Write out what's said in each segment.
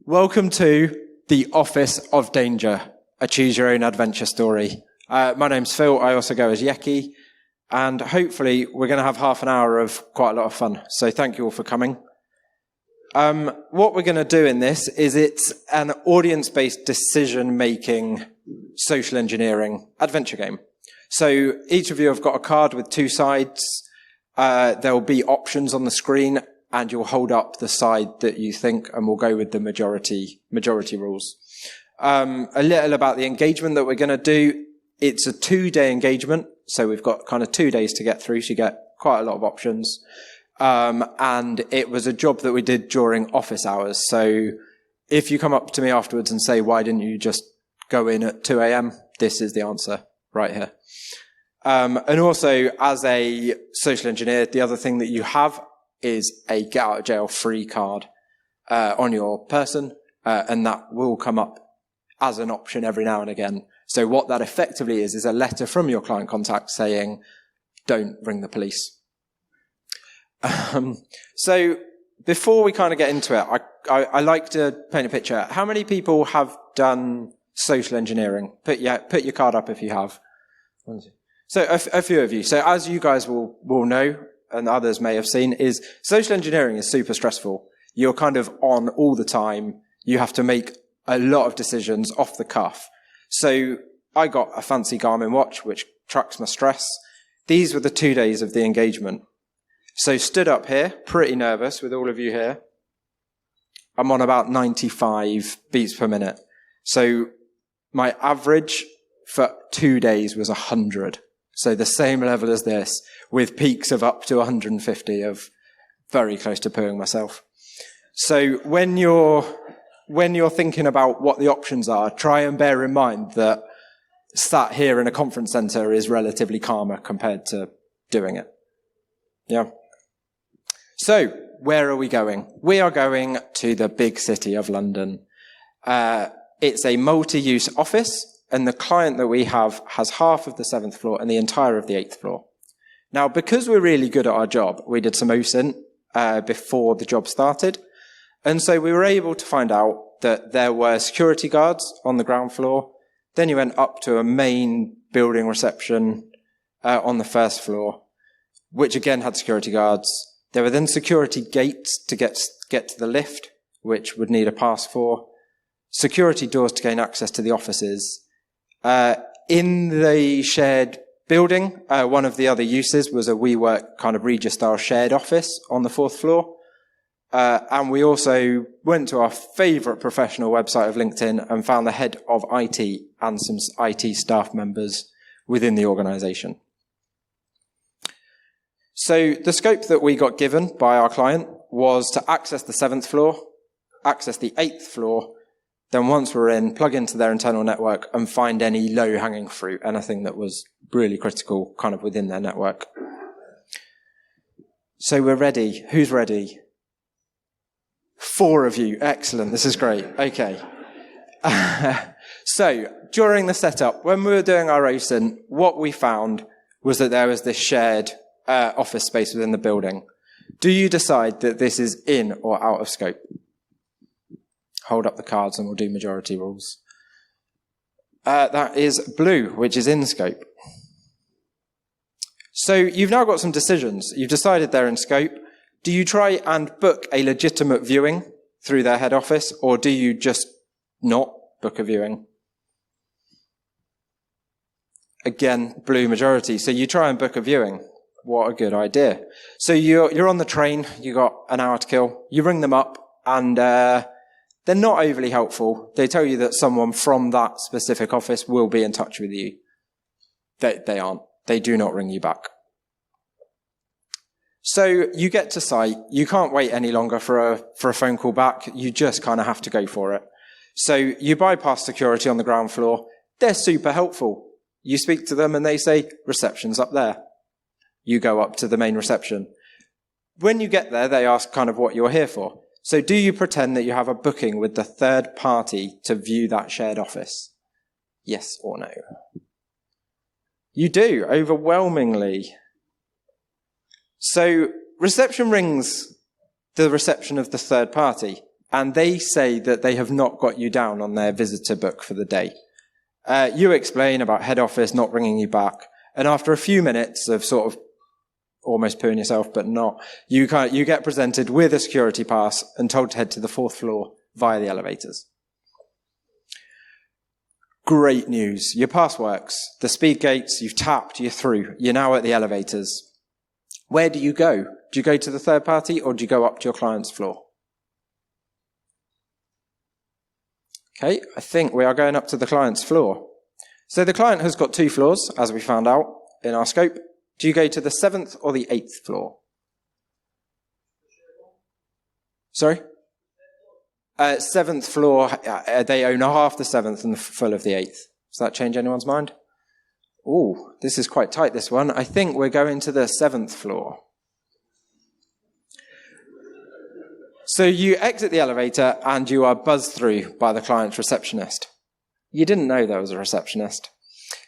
Welcome to the Office of Danger, a choose your own adventure story. My name's Phil, I also go as Yeki, and hopefully we're going to have half an hour of quite a lot of fun. So thank you all for coming. What we're going to do in this is it's an audience-based decision-making social engineering adventure game. So each of you have got a card with two sides. There will be options on the screen, and you'll hold up the side that you think, and we'll go with the majority rules. A little about the engagement that we're going to do. It's a 2-day engagement, so we've got kind of 2 days to get through, so you get quite a lot of options. And it was a job that we did during office hours. So if you come up to me afterwards and say, why didn't you just go in at 2 a.m., this is the answer right here. And also, as a social engineer, the other thing that you have is a get out of jail free card on your person, and that will come up as an option every now and again. So what that effectively is a letter from your client contact saying, don't ring the police. So before we kind of get into it, I like to paint a picture. How many people have done social engineering? Put your card up if you have. So a few of you. So as you guys will know, and others may have seen, is social engineering is super stressful. You're kind of on all the time. You have to make a lot of decisions off the cuff. So I got a fancy Garmin watch, which tracks my stress. These were the 2 days of the engagement. So stood up here, pretty nervous with all of you here. I'm on about 95 beats per minute. So my average for 2 days was 100. So the same level as this, with peaks of up to 150 of very close to pooing myself. So when you're thinking about what the options are, try and bear in mind that sat here in a conference centre is relatively calmer compared to doing it. Yeah. So where are we going? We are going to the big city of London. It's a multi-use office. And the client that we have has half of the 7th floor and the entire of the 8th floor. Now, because we're really good at our job, we did some OSINT before the job started. And so we were able to find out that there were security guards on the ground floor. Then you went up to a main building reception on the 1st floor, which again had security guards. There were then security gates to get to the lift, which would need a pass for. Security doors to gain access to the offices. In the shared building, one of the other uses was a WeWork kind of Regia-style shared office on the 4th floor. And we also went to our favourite professional website of LinkedIn and found the head of IT and some IT staff members within the organisation. So the scope that we got given by our client was to access the 7th floor, access the 8th floor, then once we're in, plug into their internal network and find any low-hanging fruit, anything that was really critical kind of within their network. So we're ready. Who's ready? 4 of you. Excellent. This is great. Okay. So during the setup, when we were doing our OSINT, what we found was that there was this shared office space within the building. Do you decide that this is in or out of scope? Hold up the cards and we'll do majority rules. That is blue, which is in scope. So you've now got some decisions. You've decided they're in scope. Do you try and book a legitimate viewing through their head office, or do you just not book a viewing? Again, blue majority. So you try and book a viewing. What a good idea. So you're on the train. You got an hour to kill. You ring them up and they're not overly helpful. They tell you that someone from that specific office will be in touch with you. They aren't. They do not ring you back. So you get to site. You can't wait any longer for a phone call back. You just kind of have to go for it. So you bypass security on the ground floor. They're super helpful. You speak to them and they say, reception's up there. You go up to the main reception. When you get there, they ask kind of what you're here for. So do you pretend that you have a booking with the third party to view that shared office? Yes or no? You do, overwhelmingly. So reception rings the reception of the third party, and they say that they have not got you down on their visitor book for the day. You explain about head office not bringing you back, and after a few minutes of sort of almost pooing yourself, but not, you get presented with a security pass and told to head to the 4th floor via the elevators. Great news. Your pass works. The speed gates, you've tapped, you're through. You're now at the elevators. Where do you go? Do you go to the third party, or do you go up to your client's floor? Okay, I think we are going up to the client's floor. So the client has got 2 floors, as we found out in our scope. Do you go to the 7th or the 8th floor? Sorry? 7th floor, they own half the 7th and the full of the 8th. Does that change anyone's mind? Ooh, this is quite tight, this one. I think we're going to the 7th floor. So you exit the elevator and you are buzzed through by the client's receptionist. You didn't know there was a receptionist.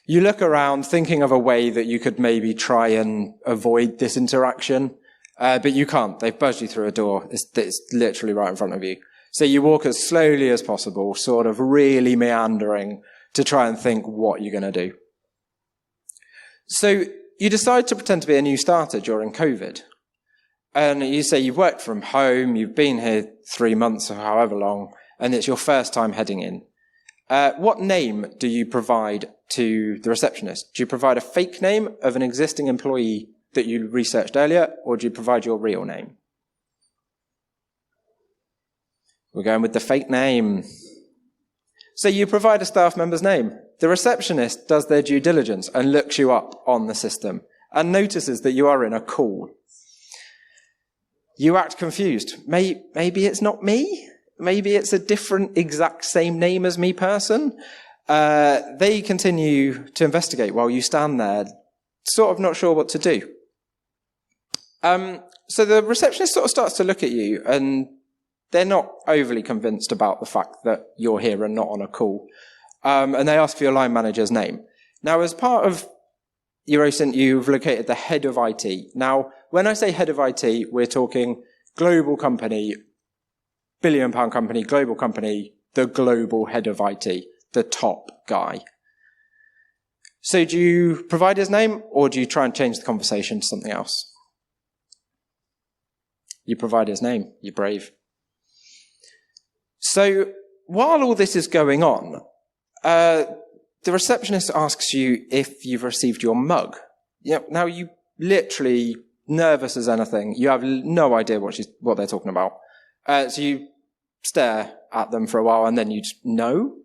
You look around thinking of a way that you could maybe try and avoid this interaction, but you can't. They've buzzed you through a door. It's literally right in front of you. So you walk as slowly as possible, sort of really meandering to try and think what you're going to do. So you decide to pretend to be a new starter during COVID. And you say you've worked from home, you've been here 3 months or however long, and it's your first time heading in. What name do you provide to the receptionist? Do you provide a fake name of an existing employee that you researched earlier, or do you provide your real name? We're going with the fake name. So you provide a staff member's name. The receptionist does their due diligence and looks you up on the system and notices that you are in a call. You act confused. Maybe it's not me. Maybe it's a different exact same name as me person. They continue to investigate while you stand there, sort of not sure what to do. So the receptionist sort of starts to look at you, and they're not overly convinced about the fact that you're here and not on a call. And they ask for your line manager's name. Now, as part of your OSINT, you've located the head of IT. Now, when I say head of IT, we're talking global company, billion-pound company, global company, the global head of IT, the top guy. So do you provide his name, or do you try and change the conversation to something else? You provide his name. You're brave. So while all this is going on, the receptionist asks you if you've received your mug. Now, you literally, nervous as anything, you have no idea what they're talking about. So you stare at them for a while, and then you just know.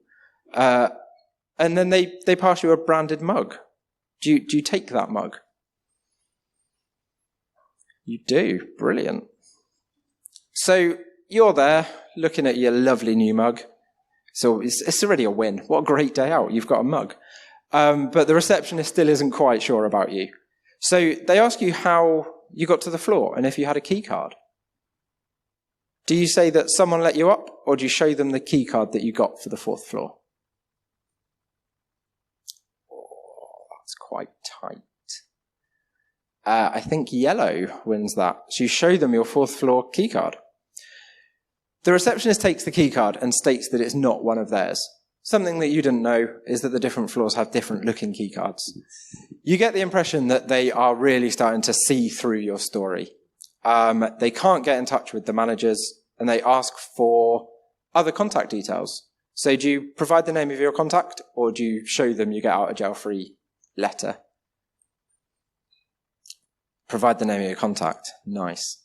And then they pass you a branded mug. Do you take that mug? You do. Brilliant. So you're there looking at your lovely new mug. So it's already a win. What a great day out. You've got a mug. But the receptionist still isn't quite sure about you. So they ask you how you got to the floor and if you had a key card. Do you say that someone let you up, or do you show them the key card that you got for the 4th floor? Oh, that's quite tight. I think yellow wins that. So you show them your 4th floor key card. The receptionist takes the key card and states that it's not one of theirs. Something that you didn't know is that the different floors have different looking key cards. You get the impression that they are really starting to see through your story. They can't get in touch with the managers, and they ask for other contact details. So do you provide the name of your contact, or do you show them you get out of jail free letter? Provide the name of your contact. Nice.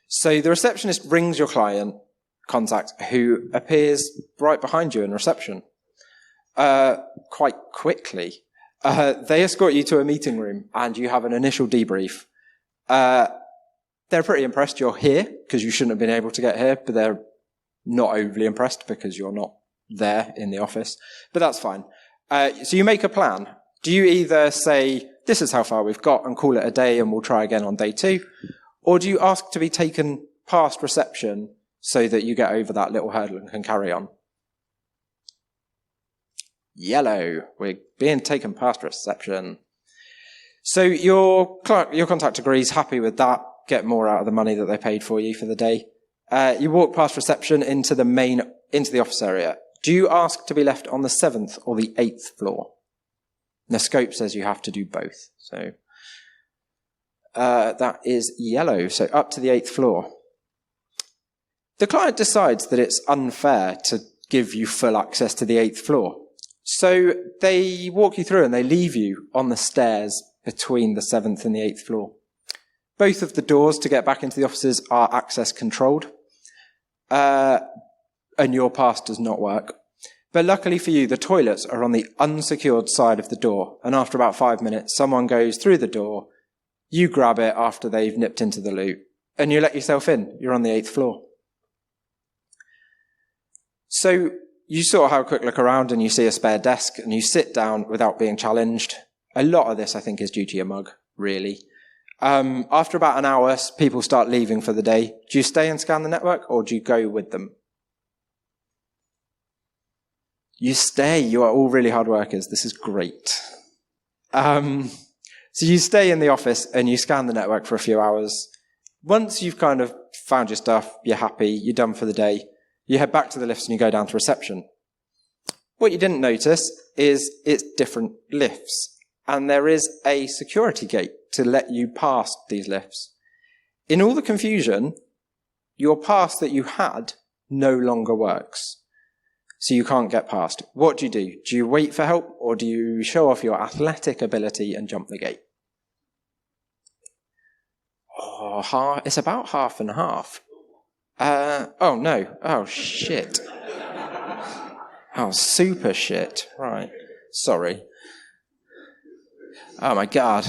So the receptionist rings your client contact, who appears right behind you in reception quite quickly. They escort you to a meeting room, and you have an initial debrief. They're pretty impressed you're here, because you shouldn't have been able to get here, but they're not overly impressed because you're not there in the office. But that's fine. So you make a plan. Do you either say, this is how far we've got, and call it a day and we'll try again on day 2? Or do you ask to be taken past reception so that you get over that little hurdle and can carry on? Yellow. We're being taken past reception. So your contact agrees, happy with that, get more out of the money that they paid for you for the day. You walk past reception into the office area. Do you ask to be left on the 7th or the 8th floor? The scope says you have to do both. So that is yellow. So up to the 8th floor. The client decides that it's unfair to give you full access to the 8th floor. So they walk you through and they leave you on the stairs between the 7th and the 8th floor. Both of the doors to get back into the offices are access controlled. And your pass does not work. But luckily for you, the toilets are on the unsecured side of the door. And after about 5 minutes, someone goes through the door. You grab it after they've nipped into the loo. And you let yourself in. You're on the 8th floor. So you sort of have a quick look around and you see a spare desk and you sit down without being challenged. A lot of this, I think, is due to your mug, really. After about an hour, people start leaving for the day. Do you stay and scan the network or do you go with them? You stay. You are all really hard workers. This is great. So you stay in the office and you scan the network for a few hours. Once you've kind of found your stuff, you're happy, you're done for the day, you head back to the lifts and you go down to reception. What you didn't notice is it's different lifts. And there is a security gate to let you past these lifts. In all the confusion, your pass that you had no longer works. So you can't get past. What do? Do you wait for help or do you show off your athletic ability and jump the gate? Oh, it's about half and half. Oh no. Oh shit. Oh, super shit. Right. Sorry. Oh my God.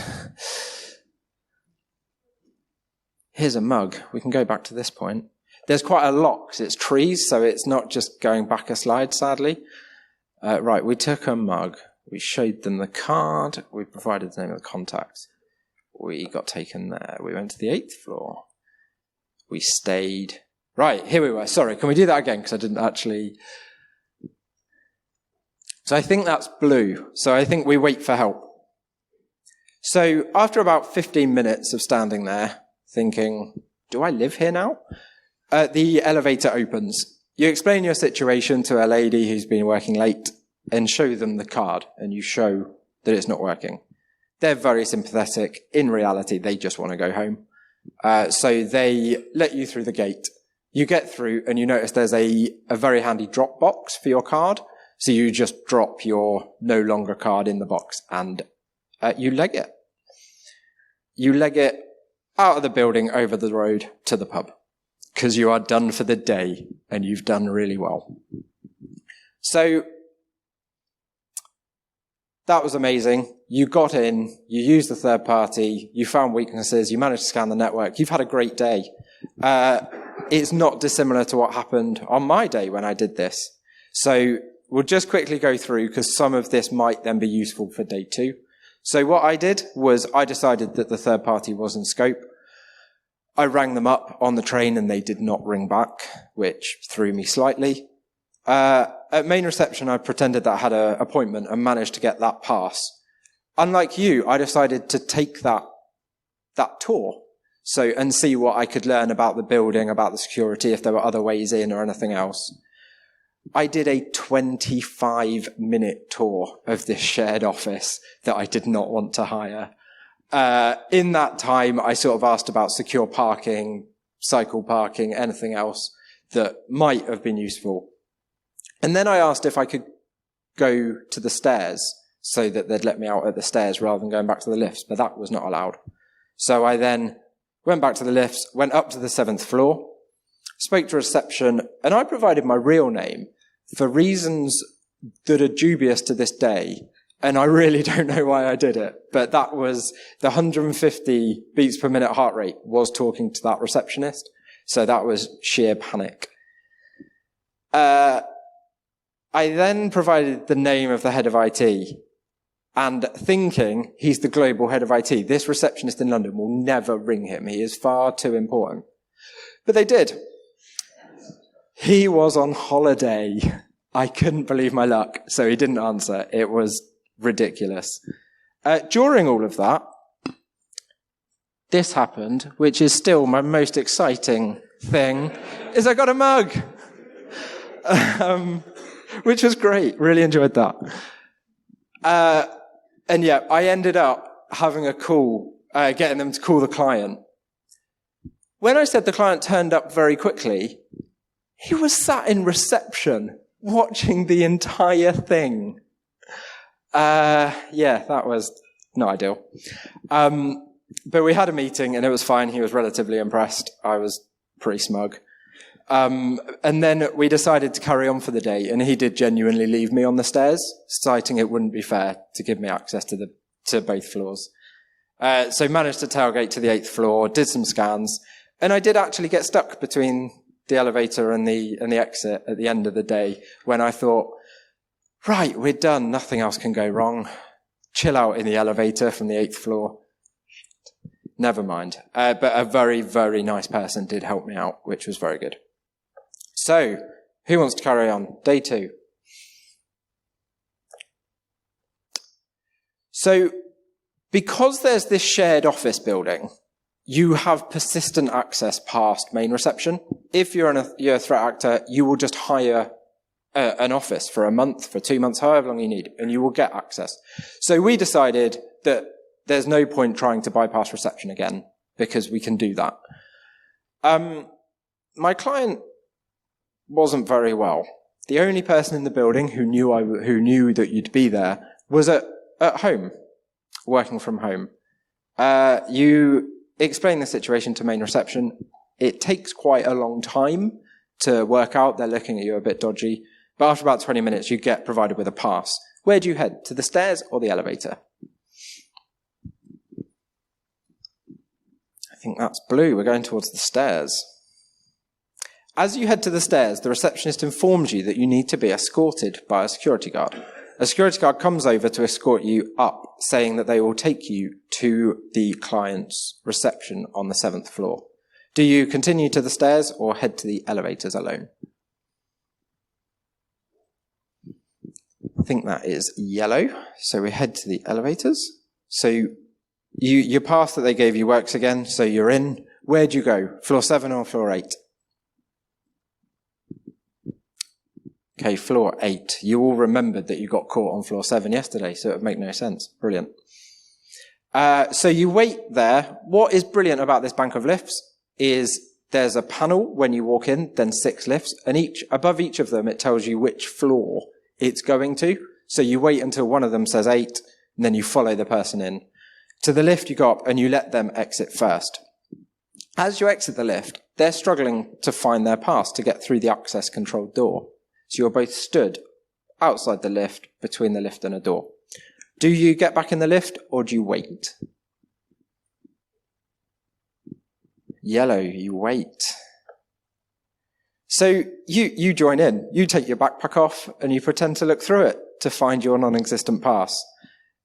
Here's a mug. We can go back to this point. There's quite a lot because it's trees, so it's not just going back a slide, sadly. Right, we took a mug. We showed them the card. We provided the name of the contact. We got taken there. We went to the 8th floor. We stayed. Right, here we were. Sorry, can we do that again? Because I didn't actually... So I think that's blue. So I think we wait for help. So after about 15 minutes of standing there, thinking, do I live here now? The elevator opens. You explain your situation to a lady who's been working late and show them the card, and you show that it's not working. They're very sympathetic. In reality, they just want to go home. So they let you through the gate. You get through, and you notice there's a very handy drop box for your card. So you just drop your no longer card in the box, and you leg it. You leg it out of the building over the road to the pub. Because you are done for the day, and you've done really well. So, that was amazing. You got in, you used the third party, you found weaknesses, you managed to scan the network, you've had a great day. It's not dissimilar to what happened on my day when I did this. So, we'll just quickly go through, because some of this might then be useful for day 2. So what I did was I decided that the third party was in scope. I rang them up on the train and they did not ring back, which threw me slightly. At main reception, I pretended that I had an appointment and managed to get that pass. Unlike you, I decided to take that tour and see what I could learn about the building, about the security, if there were other ways in or anything else. I did a 25-minute tour of this shared office that I did not want to hire. In that time, I sort of asked about secure parking, cycle parking, anything else that might have been useful. And then I asked if I could go to the stairs so that they'd let me out at the stairs rather than going back to the lifts, but that was not allowed. So I then went back to the lifts, went up to the 7th floor, spoke to reception, and I provided my real name for reasons that are dubious to this day. And I really don't know why I did it, but that was the 150 beats per minute heart rate was talking to that receptionist. So that was sheer panic. I then provided the name of the head of IT and thinking he's the global head of IT. This receptionist in London will never ring him. He is far too important. But they did. He was on holiday. I couldn't believe my luck, so he didn't answer. It was ridiculous. During all of that, this happened, which is still my most exciting thing, is I got a mug. Which was great. Really enjoyed that. And yeah, I ended up having a call, getting them to call the client. When I said the client turned up very quickly, he was sat in reception watching the entire thing. Yeah, that was not ideal. But we had a meeting and it was fine. He was relatively impressed. I was pretty smug. And then we decided to carry on for the day, and he did genuinely leave me on the stairs, citing it wouldn't be fair to give me access to both floors. So managed to tailgate to the 8th floor, did some scans, and I did actually get stuck between the elevator and the exit at the end of the day, when I thought, right, we're done, nothing else can go wrong. Chill out in the elevator from the 8th floor. Never mind. But a very, very nice person did help me out, which was very good. So, who wants to carry on? Day 2. So, because there's this shared office building, you have persistent access past main reception. If you're a threat actor, you will just hire an office for a month, for 2 months, however long you need, and you will get access. So we decided that there's no point trying to bypass reception again, because we can do that. My client wasn't very well. The only person in the building who knew that you'd be there was at home, working from home. You explain the situation to main reception. It takes quite a long time to work out. They're looking at you a bit dodgy. But after about 20 minutes, you get provided with a pass. Where do you head? To the stairs or the elevator? I think that's blue. We're going towards the stairs. As you head to the stairs, the receptionist informs you that you need to be escorted by a security guard. A security guard comes over to escort you up, saying that they will take you to the client's reception on the 7th floor. Do you continue to the stairs or head to the elevators alone? I think that is yellow. So we head to the elevators. So your pass that they gave you works again. So you're in. Where do you go? Floor 7 or floor 8? Okay, floor 8. You all remembered that you got caught on floor 7 yesterday, so it would make no sense. Brilliant. So you wait there. What is brilliant about this bank of lifts is there's a panel when you walk in, then 6 lifts, and above each of them it tells you which floor it's going to. So you wait until one of them says 8, and then you follow the person in. To the lift you go up, and you let them exit first. As you exit the lift, they're struggling to find their pass to get through the access controlled door. So you're both stood outside the lift, between the lift and a door. Do you get back in the lift, or do you wait? Yellow, you wait. So you join in. You take your backpack off, and you pretend to look through it to find your non-existent pass.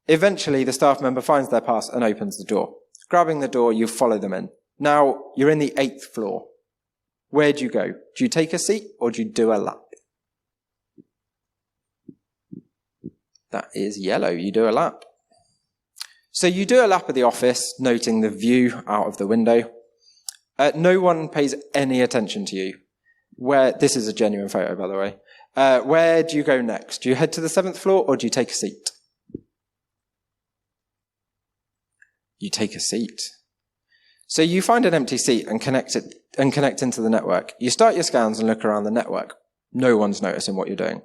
Eventually, the staff member finds their pass and opens the door. Grabbing the door, you follow them in. Now, you're in the 8th floor. Where do you go? Do you take a seat, or do you do a lap? That is yellow. You do a lap. So you do a lap of the office, noting the view out of the window. No one pays any attention to you. This is a genuine photo, by the way. Where do you go next? Do you head to the 7th floor, or do you take a seat? You take a seat. So you find an empty seat and connect into the network. You start your scans and look around the network. No one's noticing what you're doing.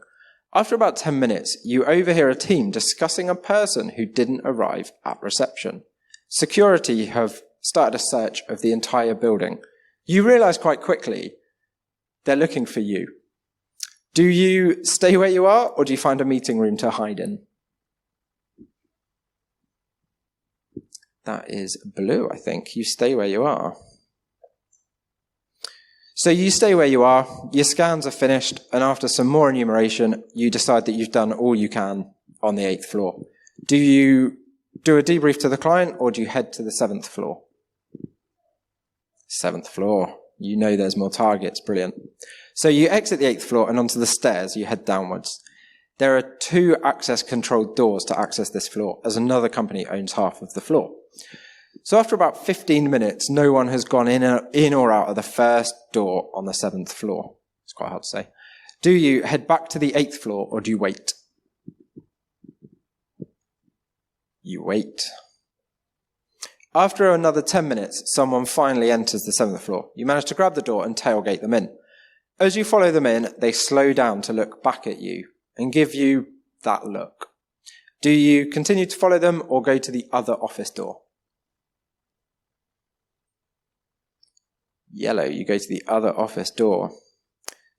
After about 10 minutes, you overhear a team discussing a person who didn't arrive at reception. Security have started a search of the entire building. You realize quite quickly they're looking for you. Do you stay where you are, or do you find a meeting room to hide in? That is blue, I think. You stay where you are. So you stay where you are, your scans are finished, and after some more enumeration, you decide that you've done all you can on the 8th floor. Do you do a debrief to the client, or do you head to the 7th floor? 7th floor. You know there's more targets. Brilliant. So you exit the 8th floor, and onto the stairs, you head downwards. There are 2 access-controlled doors to access this floor, as another company owns half of the floor. So after about 15 minutes, no one has gone in or out of the first door on the 7th floor. It's quite hard to say. Do you head back to the 8th floor, or do you wait? You wait. After another 10 minutes, someone finally enters the 7th floor. You manage to grab the door and tailgate them in. As you follow them in, they slow down to look back at you and give you that look. Do you continue to follow them or go to the other office door? Yellow, you go to the other office door.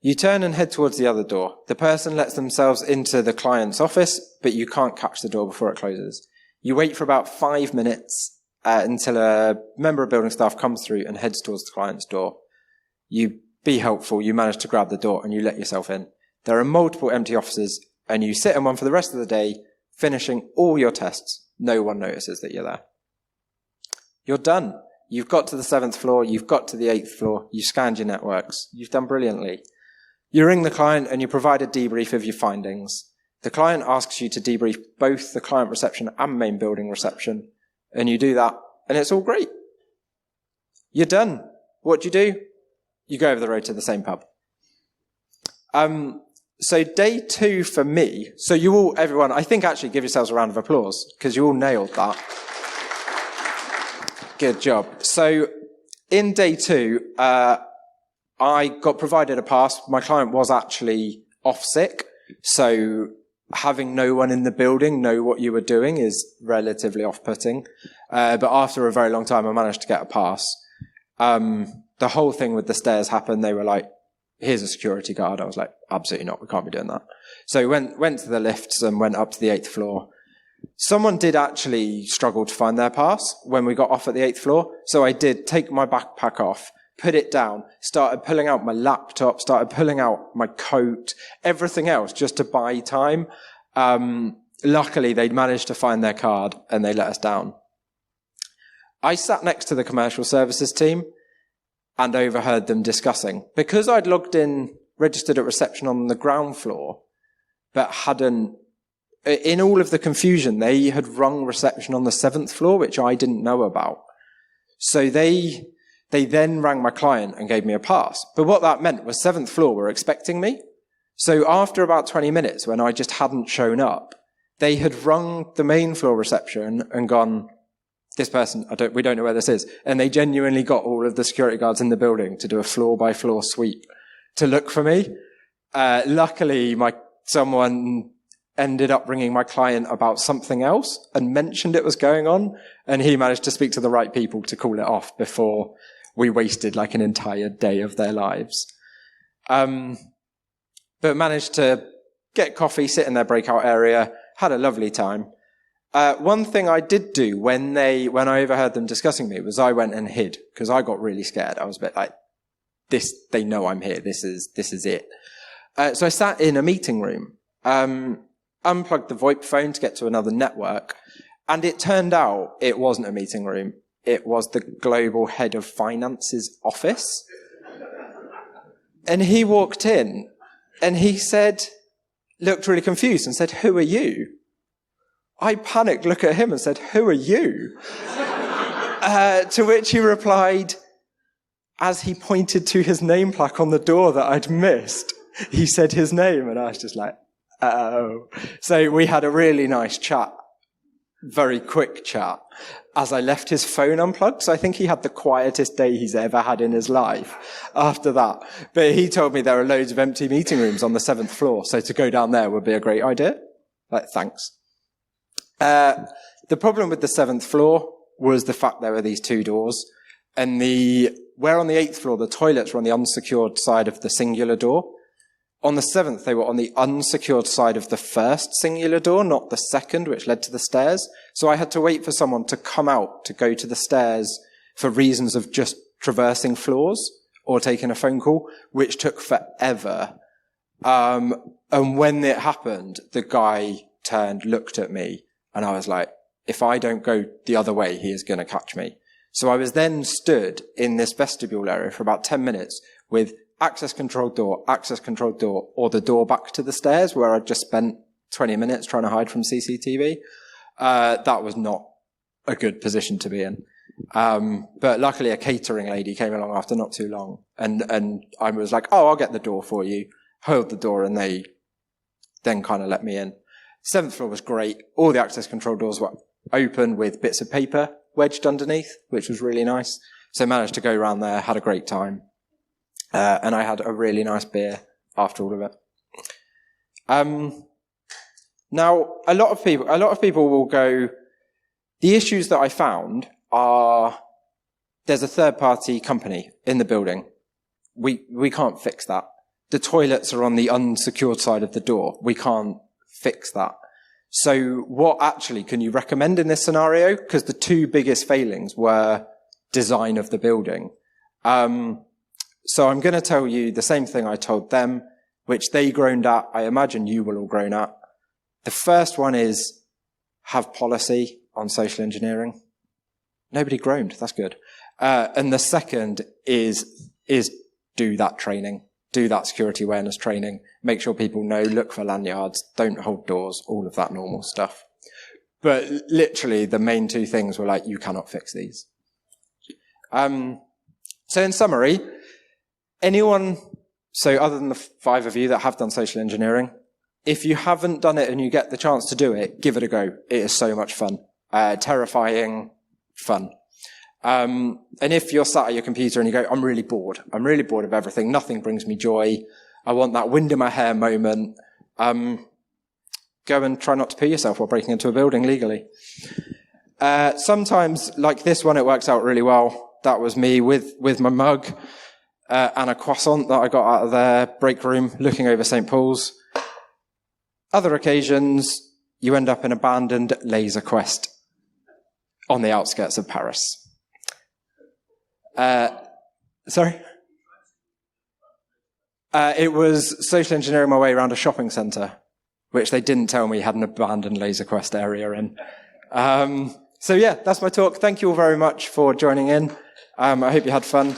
You turn and head towards the other door. The person lets themselves into the client's office, but you can't catch the door before it closes. You wait for about 5 minutes until a member of building staff comes through and heads towards the client's door. You be helpful, you manage to grab the door and you let yourself in. There are multiple empty offices and you sit in one for the rest of the day, finishing all your tests. No one notices that you're there. You're done. You've got to the 7th floor, you've got to the 8th floor, you've scanned your networks. You've done brilliantly. You ring the client and you provide a debrief of your findings. The client asks you to debrief both the client reception and main building reception. And you do that, and it's all great. You're done. What do? You go over the road to the same pub. So day 2 for me, so you all, everyone, I think actually give yourselves a round of applause, because you all nailed that. Good job. So in day 2, I got provided a pass. My client was actually off sick, so having no one in the building know what you were doing is relatively off-putting. But after a very long time, I managed to get a pass. The whole thing with the stairs happened. They were like, here's a security guard. I was like, absolutely not. We can't be doing that. So went to the lifts and went up to the 8th floor. Someone did actually struggle to find their pass when we got off at the 8th floor. So I did take my backpack off, put it down, started pulling out my laptop, started pulling out my coat, everything else just to buy time. Luckily, they'd managed to find their card and they let us down. I sat next to the commercial services team and overheard them discussing. Because I'd logged in, registered at reception on the ground floor, but hadn't, in all of the confusion, they had rung reception on the 7th floor, which I didn't know about. So they then rang my client and gave me a pass. But what that meant was 7th floor were expecting me. So after about 20 minutes, when I just hadn't shown up, they had rung the main floor reception and gone, this person, we don't know where this is. And they genuinely got all of the security guards in the building to do a floor-by-floor sweep to look for me. Luckily, someone ended up ringing my client about something else and mentioned it was going on, and he managed to speak to the right people to call it off before we wasted like an entire day of their lives. But managed to get coffee, sit in their breakout area, had a lovely time. One thing I did do when I overheard them discussing me was I went and hid, because I got really scared. I was a bit like, they know I'm here. This is it. So I sat in a meeting room, unplugged the VoIP phone to get to another network, and it turned out it wasn't a meeting room. It was the global head of finance's office. And he walked in and he looked really confused and said, "Who are you?" I panicked, looked at him and said, "Who are you?" To which he replied, as he pointed to his name plaque on the door that I'd missed, he said his name, and I was just like, oh. So we had a really nice chat, very quick chat, as I left his phone unplugged. So I think he had the quietest day he's ever had in his life after that. But he told me there are loads of empty meeting rooms on the 7th floor, so to go down there would be a great idea. Like, thanks. The problem with the 7th floor was the fact there were these 2 doors, and where on the 8th floor the toilets were on the unsecured side of the singular door. On the 7th, they were on the unsecured side of the first singular door, not the second, which led to the stairs. So I had to wait for someone to come out to go to the stairs for reasons of just traversing floors or taking a phone call, which took forever. And when it happened, the guy turned, looked at me, and I was like, if I don't go the other way, he is going to catch me. So I was then stood in this vestibule area for about 10 minutes with access control door, or the door back to the stairs where I'd just spent 20 minutes trying to hide from CCTV. That was not a good position to be in. But luckily a catering lady came along after not too long. And I was like, oh, I'll get the door for you. Held the door, and they then kind of let me in. 7th floor was great. All the access control doors were open with bits of paper wedged underneath, which was really nice. So I managed to go around there, had a great time. And I had a really nice beer after all of it. Now, a lot of people will go, the issues that I found are, there's a third-party company in the building. We can't fix that. The toilets are on the unsecured side of the door. We can't fix that. So what actually can you recommend in this scenario? Because the two biggest failings were design of the building. So I'm going to tell you the same thing I told them, which they groaned at. I imagine you will all groan at. The first one is have policy on social engineering. Nobody groaned. That's good. And the second is do that training. Do that security awareness training. Make sure people know, look for lanyards, don't hold doors, all of that normal stuff. But literally the main two things were like, you cannot fix these. So in summary, so other than the 5 of you that have done social engineering, if you haven't done it and you get the chance to do it, give it a go. It is so much fun. Terrifying fun. And if you're sat at your computer and you go, I'm really bored of everything, nothing brings me joy, I want that wind in my hair moment, go and try not to pee yourself while breaking into a building legally. Sometimes, like this one, it works out really well. That was me with my mug and a croissant that I got out of their break room looking over St. Paul's. Other occasions, you end up in abandoned Laser Quest on the outskirts of Paris. Sorry? It was social engineering my way around a shopping centre, which they didn't tell me had an abandoned Laser Quest area in. So yeah, that's my talk. Thank you all very much for joining in. I hope you had fun.